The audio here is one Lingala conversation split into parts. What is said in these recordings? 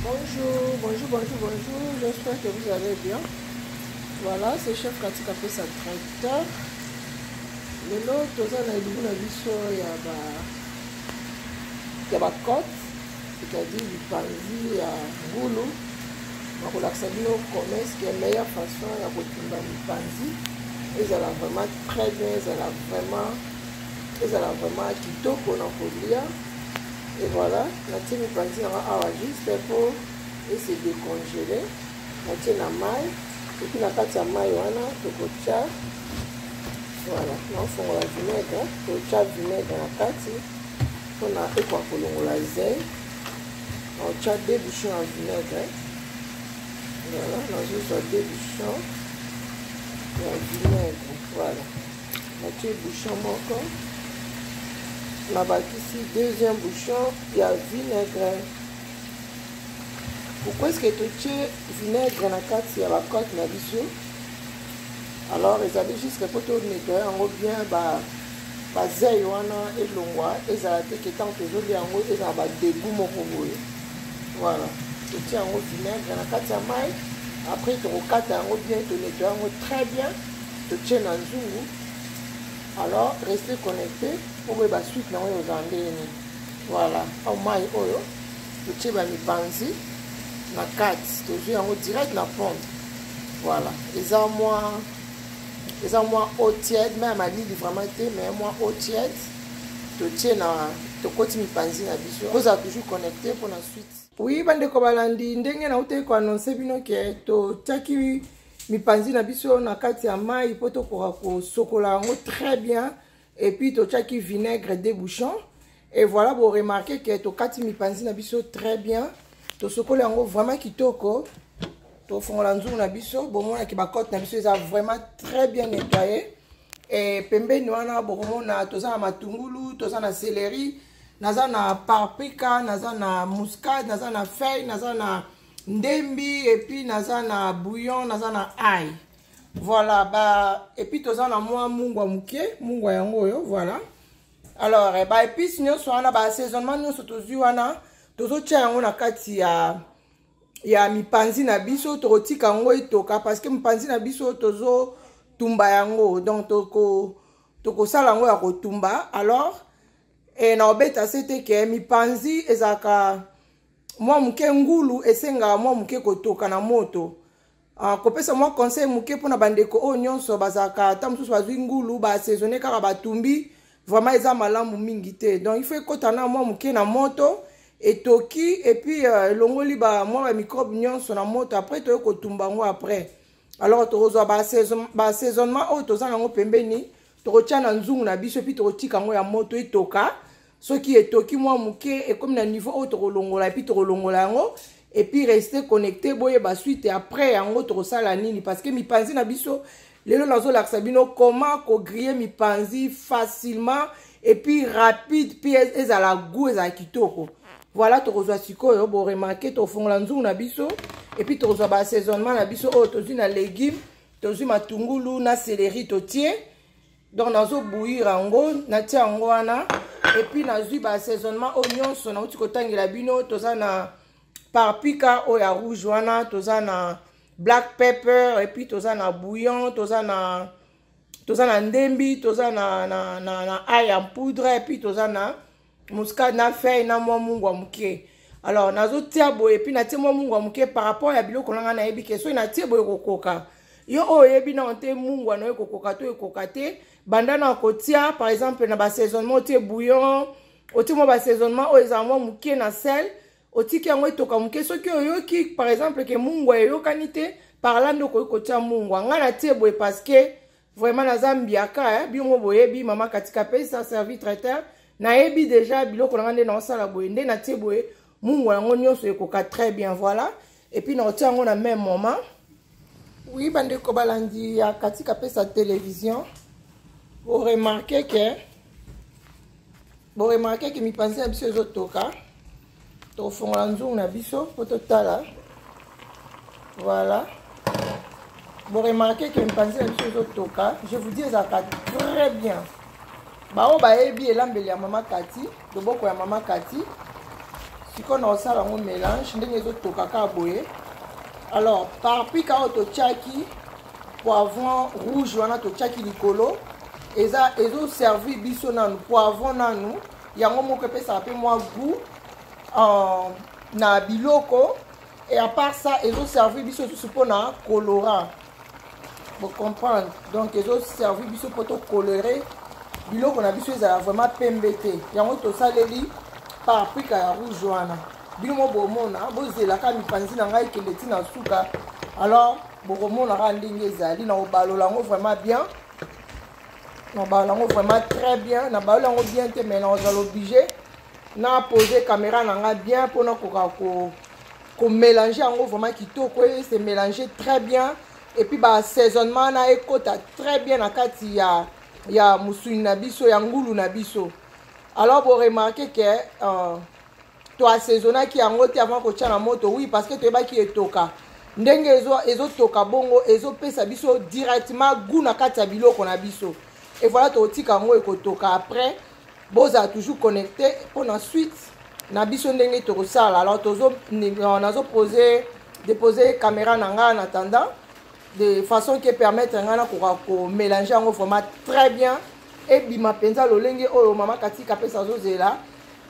Bonjour, j'espère que vous allez bien. Voilà, c'est chef Kati qui a fait sa tracteur. Le lot, tout ça, on a eu une vision, il y a ma côte, c'est-à-dire du panzi, il y a boulot. Donc, on a accepté nos commerces, qui est la meilleure façon de retrouver le panzi. Ils ont vraiment très bien, ils ont vraiment quitté pour nous lire. Et voilà, la team panzi a juste pour se décongeler. La team la maille, et puis la carte à maille, voilà, le cocha. Voilà, on fait la vinaigre, cocha vinaigre la carte. On a fait quoi pour la zèle. On a deux bouchons en vinaigre. Voilà, on a juste deux bouchons en vinaigre. Voilà, on a deux bouchons encore. On a ici deuxième bouchon, il y a vinaigre. Pourquoi est-ce que tu as vinaigre dans la carte, il y a la côte na biso? Alors, ils avaient juste pour tout nettoyer en haut bien, zé wana et longwa, et ça a été que tant que je dis en haut, ils ont des goûts mon. Voilà, tu tiens en haut vinaigre dans la carte à maille. Après, tu recates en haut bien, tu nettoies en haut très bien, tu tiens en zoom. Alors, restez connectés pour que la suite aux Anglais. Voilà, au maille, tu tiens mi panzi. La carte, tu joues en direct la pompe. Voilà. Les ont moins eau tiède, même à l'île vraiment été, mais moi eau tiède. Tu tiens tu continues panzi na biso. Vous êtes toujours connecté pour la suite. Oui, bande ko balandi ndenge na ute ko annoncer bino ke to taki mi panzi na biso na kati ya mai poto ko sokola ngo très bien et puis to taki vinaigre deux bouchons et voilà vous remarquez que to kati mi panzi na biso très bien. To sokola yango vraiment kitoko to fongola nzungu na biso bomona ki bakote na biso eza vraiment très bien nettoyé et pembeni wana bomona toza na matungulu toza na céleri naza na paprika naza na muscade naza na feuille naza na ndembi et puis naza na bouillon naza na ail voilà et puis toza na mwa mungwa muke mungwa yango yo voilà alors épices nyonso wana assaisonnement nyonso tozwi wana tozotia yango na kati ya mipanzi na biso tokotika yango etoka parce que mipanzi na biso tozo tumba yango donc tokosala yango ya kotumba alors na obeta sete ke mipanzi ezaka mwa muke ngulu esenga mwa muke kotoka na moto kopesa mwa conseil muke mpona bandeko oyo nyonso bazaka ata mosusu bazwi ngulu baassaisonne kaka batumbi vraiment eza malamu mingi te donc il faut ekota na mwa muke na moto etoki et puis longoli mwa microbe nyonso na moto après toye kotumba yango après alors tokozwa baassaisonnement oyo toza nango pembeni tokotia na nzungu na biso puis tokotika yango ya moto etoka soki etoki mwa muke ekomi na niveau oyo tokolongola et puis tokolongola yango et puis rester connecté boyeba suite après yango tokosala nini parce que mipanzi na biso lelo nazolakisa bino comment kogriller mipanzi facilement et puis rapide puis ezala goût ezala kitoko. Voilà, tu reçois sikoyo, bon remarquer, tu fongola nzungu na biso, et puis tu reçois assaisonnement na biso, oh, tu na légumes, tu matungulu, na céleri, tu tiens, donc nazo bouillir ango, na tia ango wana, et puis nazo assaisonnement oignon, son na uti kotangi la bino, tu na paprika, oh ya rouge wana, tu na black pepper, et puis tu na bouillon, tu na ndembi, tu na ail en poudre, et puis tu na muscade na feuille na mwa mungwa muke. Alors nazo tia boye puis na tia mwa mungwa muke par rapport ya biloko nanga na yebi ke so na tia boye kokoka. Yo o yebi na onte mungwa na kokoka to ekoka te. Banda na kotia par exemple na assaisonnement otie bouillon, otie mwa assaisonnement o eza mwa muke na sel, otie yango etoka muke soki oyoki par exemple ke mungwa eyokani te par là ndoko kotia mungwa. Nga na tia boye parce que vraiment na zambiaka biongo boyebi mama katika pesa servi traiteur na ebi déjà biloko na ngande na sala boye nde na tie boye mungwa yango nyonso ekoka très bien voilà et puis na otia yango na même moment. Oui bande ko balandi ya katika pesa télévision vous remarquez que mi panzi na biso ezotoka tofongola nzungu na biso po totala voilà vous remarquez que mi panzi na biso ezotoka je vous dis ezalaka très bien. Bao baebi elambeli ya mama Kati, loboko ya mama Kati. siko na osala ngo mélange ndenge ezotoka kaka boye. Alors paprika oyo totiaki poivron rouge wana totiaki likolo ezoservi biso nanu poivron nanu yango moko epesaka mpe mwa goût na biloko. Et à part ça ezoservi biso susu mpona colorant. Vous comprenez? Donc ezoservi biso mpo tocolorer biloko na biso ezala vraiment pembe te. Yango tosaleli paprika ya rouge wana. Bino mo bomona bozelaka mipanzi na ngai ekende ntina suka. Alors bokomonaka ndenge ezali na obalola yango vraiment bien. Na obalola yango vraiment très bien. Na balola yango bien te mais na ozala obligé na poser caméra na ngai bien mpona koka ko mélanger yango vraiment kitoko se mélanger très bien. Et puis ba assaisonnement na ekota très bien na kati ya musuni na biso ya ngulu na biso. Alors vous remarquez que to assaisonnaki yango te avant ko tia na moto. Oui, parce que toyebaki etoka ndenge ezotoka bongo ezopesa biso directement goût na kati ya biloko na biso. Et voilà totika yango ekotoka. Après boza toujours connecté pour la suite na biso ndenge tokosala. Alors nazo déposer caméra na nga en attendant de façon qui permettre ngana ko mélanger en vraiment très bien et bima penza lolenge oyo mama katika pesa zozela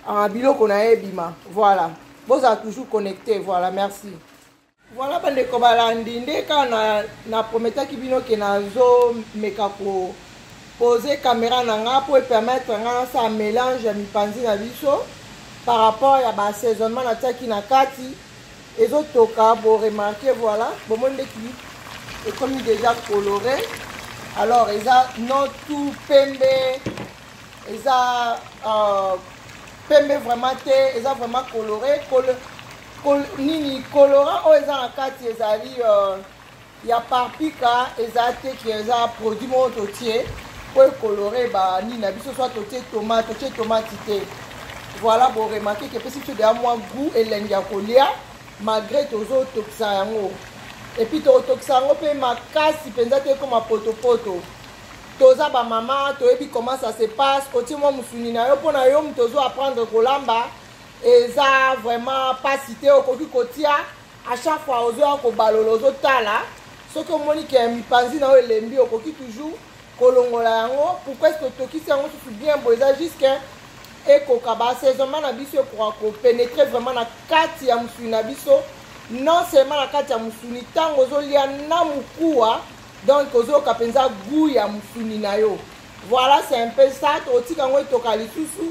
en biloko na ebima. Voilà, vous êtes toujours connecté. Voilà, merci. Voilà bande ko balandi ndeka na prometa ki bino ke nazo meka ko poser caméra na nga pour permettre ngana ça mélange ya mipanzi na biso par rapport à ba assaisonnement na taki na kati ezotoka. Bo remarquer voilà bon monde qui et comme il est déjà coloré. Alors ils a non tout pembe, ils a pembe vraiment te, ils a vraiment coloré nini colorant oh ils a en carte ils a dit il y a paprika ils a te qui ils a produit mon totier pour colorer bah ni na biso soit totier tomate te. Voilà bon remarquer que peut si de moins goût et lengia kolia malgré tozo toksa yango. Et puis toxango pe makasi penza te comme poto toza ba maman toyebi comment ça se passe oti mo musuni na yo pona yo mtozo apprendre kolamba eza vraiment pas cité okoki kotia à chaque fois ozo ko balolo ozo tala soki omoni ke mipanzi na yo elembi okoki toujours kolongola yango. Pourquoi est-ce que tokisi yango susu bien boza jusqu'à ekoka ba assaisonnement na biso ko pénétrer vraiment na kati ya musuni na biso. Non seulement la kati ya musuni tango ozolia na mukuwa donc ozoyoka penza goût ya musuni na yo. Voilà, c'est un peu ça. Totika ngo etoka lisusu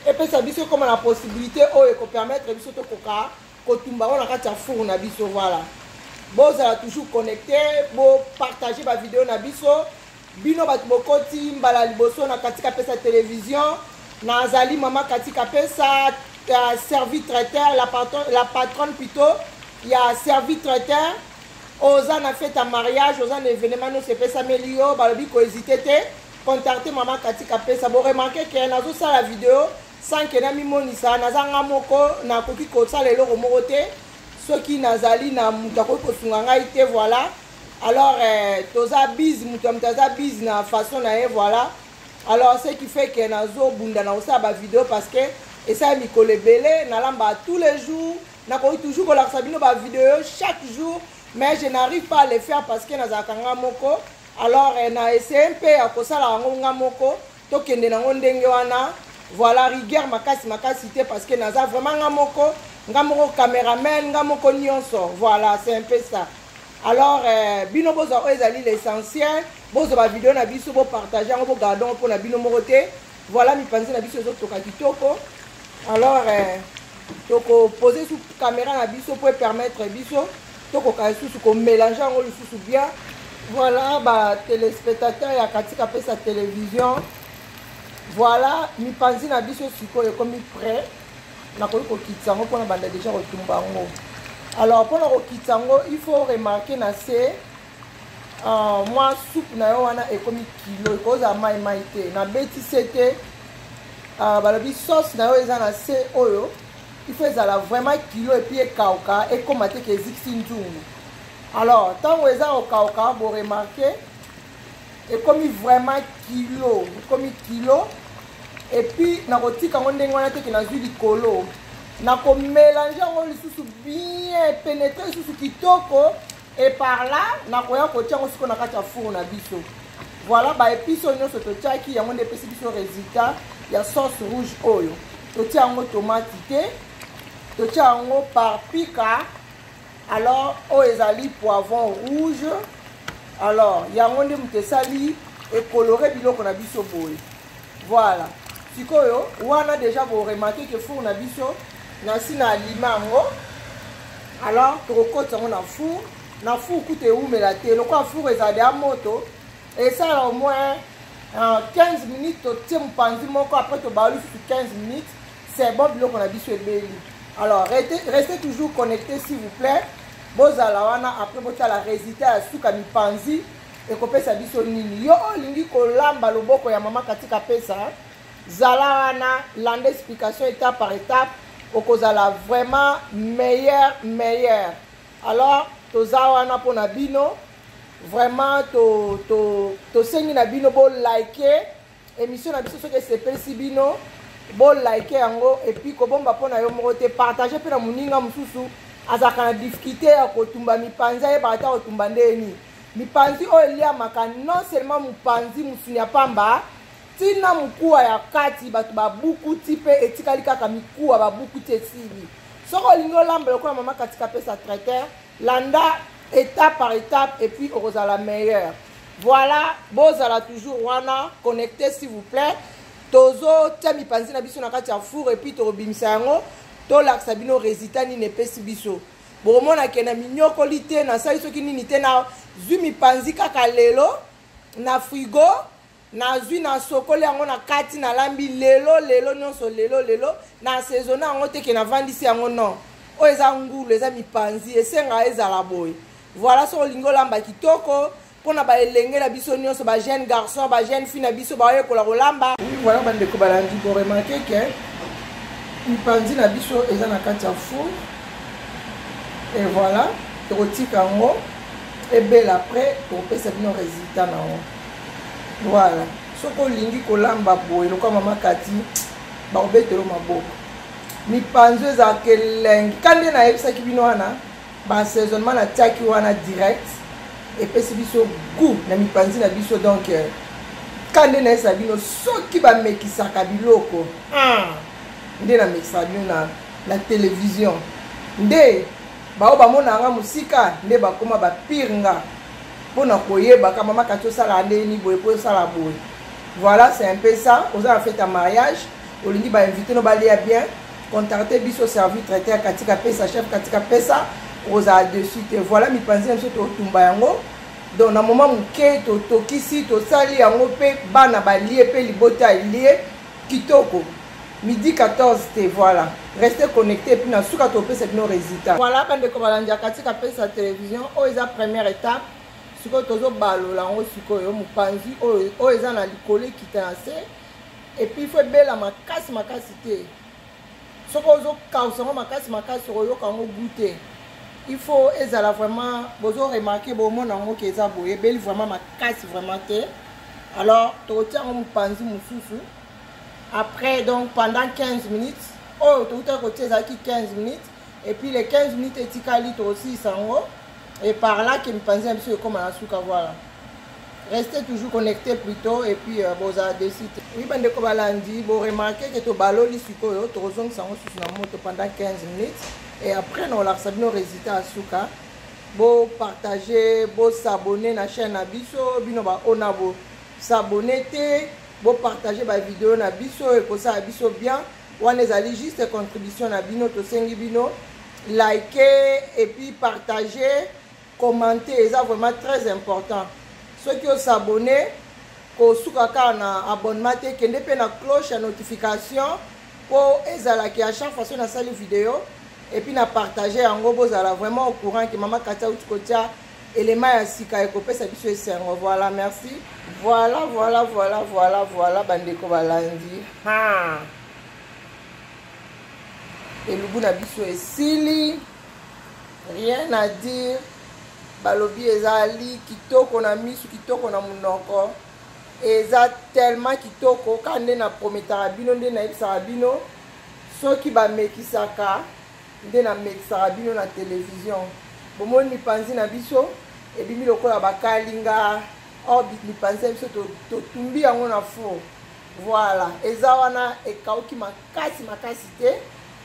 epesa biso comme la possibilité oyo eko permettre biso tokoka kotumba ona kati ya four na biso. Voilà, bozala toujours connecté, bo partager ba vidéo na biso bino bato bokoti mbala liboso na katika pesa télévision nazali mama katika pesa servi traiteur la patronne plutôt. Il y a servi traiteur, osa na fête à mariage, osa na événement no se pesa melio, balobi ko hésiter te, contacter maman katika pesa. Bo remarquer que nazo sa la vidéo sans que na mimonisa nazanga moko na koki ko sa lelo moko te, soki nazali na mutako ko sunga ngai te. Voilà. Alors toza biz mutaza biz na façon na e. Voilà. Alors ce qui fait que nazo bunda na osa ba vidéo parce que et ça mi kolebele na lamba tous les jours. Na ko toujours la sabino ba vidéo chaque jour mais je n'arrive pas à le faire parce que nazakanga moko. Alors na essayé un peu à kosala nga moko to kende na ndenge wana. Voilà, rigueur makasi te parce que naza vraiment nga moko caméraman nga moko nyonso. Voilà, c'est un peu ça. Alors bino bozo ezali l'essentiel bozo ba vidéo na biso bo partager ngo gardons pour na bino moroté. Voilà mi panzi na biso zo toka kitoko. Alors toko poser sous caméra na biso pour permettre biso toko ka sous ko mélanger ngo sous bien. Voilà ba téléspectateurs ya katika pesa télévision. Voilà mi panzi na biso sikoyo comme prêt na ko kitsango pour na banda déjà retumba ngo. Alors pour na kitsango il faut remarquer na c'est moi soupe na yo wana e comme kilo cause à mai te na beti c'était balobi sauce na yo eza na c'est oyo. Il faut vraiment kilo et puis kauka et comme que existe. Alors tant que ça au kauka vous remarquez et comme vraiment kilo et puis na roti quand on dengo na te que na zuli kolo na ko mélanger yango lisusu bien pénétrer lisusu kitoko et par là na koya kotia yango siko na kati ya four na biso. Voilà ba épices nyonso totiaki yango nde epesi biso résultat ya sauce rouge oyo. Totia yango tomate te, totia yango paprika, alors oyo ezali poivron rouge. Alors yango nde moto esali ekolore biloko na biso boye. Voilà. Sikoyo wana déjà vous remarquez que four na biso na si na alima yango. Alors tokokota yango na four kute eumela te. Lokola four ezali ya moto esala au moins 15 minutes totie mopanzi moko après tobalu sur 15 minutes. C'est bon biloko na biso ebeli. Alors restez toujours connectés s'il vous plaît. Bozala wana après botala résultat ya suka mipanzi ekopesa biso nini. Yo olingi kolamba loboko ya mama katika pesa. Zala wana lande explication étape par étape okozala vraiment meilleur. Alors toza wana pona bino vraiment to sengi na bino bo liker émission na biso soki sepelisi bino bo liker yango et puis kobomba pona yo moko te partager pe na moninga mosusu azaka na difficulté ya kotumba mipanzi ayebaka ta kotumba ndeni mipanzi oyo eliamaka non seulement mopanzi mosuni ya pamba tina mokuwa ya kati bato babukuti mpe etikali kaka mikuwa babukuti esili soki olingi olamba lokola mama katika pesa traiteur landa étape par étape et puis okozala meilleur. Voilà, bozala toujours wana connecté s'il vous plaît. Tozo tia mipanzi na biso na kati ya four et puis tobimisa yango to laksa bino résultat ni nepesi biso. Bomona ke na minyokoli te na sali soki nini te na zwi mipanzi kaka lelo na frigo na zwi na sokoli yango na kati na lambi lelo nyonso lelo na saison yango te ke na vandisi yango non. O eza ngulu eza mipanzi esenga ezala boye. Voilà sur lingo lamba kitoko pona ba elenge na biso nyonso ba jeune garçon ba jeune fille na biso ba yekola kolamba. Oui voilà bande ko balandi ko remarquer que mipanzi na biso eza na kati ya four et voilà tokotika ngo et belle après pour pesa bino résultat na ngo. Voilà soko lingi kolamba boye lokola mama kati ba obetelo maboko mipanzi eza kelenge kande na yebisaki bino wana ba saisonnement na tiaki wana direct et pesi biso goût na mipanzi na biso donc kande na esa bino soki ba mekisaka biloko nde na mekisa bino na télévision nde bao bamona nga musika nde bakoma bapirnga pona koyeba kama makato sala ndeni boye po sala boye. Voilà c'est un peu ça. Oza a fait un mariage olingi ba inviter no balia bien contacter biso service traiteur katika pesa chef katika pesa oza dessus te. Voilà mipanzi na soto tumba yango donc na moment muke to tokisi to sali yango pe bana balie pe libota lié kitoko midi 14 te. Voilà restez connectés puis na suka to pesa bino résultat. Voilà bande ko balanja katika pesa télévision o eza première étape siko tozo balola ngo siko yo mupanzi o eza na likole kitase et puis il faut bela makasi te soko ozo kausango makasi oyo kango goûter. Il faut ezala vraiment bozo remarquer bo mona ngo ke eza boye beli vraiment makasi vraiment te. Alors totia ngo mupanzi mususu après donc pendant 15 minutes oh totia ko tia zaki 15 minutes et puis les 15 minutes etikali to aussi sango et par là que mupanzi un peu comme la souka. Voilà restez toujours connectés plutôt et puis boza décide. Oui bande ko balandi bo remarquer que to baloli sikoyo to zong sango susu na moto pendant 15 minutes et après on a nos résultats à souka. Bo partager, bo s'abonner na chaîne na biso bino ba ona bo s'abonner te, bo partager ba vidéo na biso et ko ça biso bien. On les ali juste contribution na bino to sengi bino liker et puis partager, commenter, c'est vraiment très important. Ceux qui ont s'abonné ko souka ka na abonnement te kende pe na cloche à notification pour ezala ki à chaque fois na sali vidéo et puis na partager en gros bozala vraiment au courant que mama Katia Utikotia élément ya sika ekopesa biso esengo. Voilà merci. Voilà bandeko balandi elubu na biso esili rien à dire. Balobi ezali kitoko na misu kitoko na munoko eza tellement kitoko kande na prometara bino nde na ibisa bino soki bamekisaka nde namekisaka bino na télévision. Bomoni mipanzi na biso ebimi lokola bakalinga orbit mipanzi ya biso totumbi yango na four. Voilà, eza wana ekauki makasi te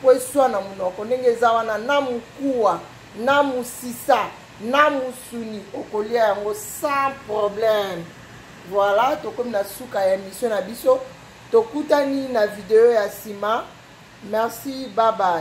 po eswa na munoko ndenge eza wana na mukuwa na musisa na musuni okolia yango sans problème. Voilà, tokomi na suka ya émission na biso, tokutani na video ya sima. Merci, bye bye.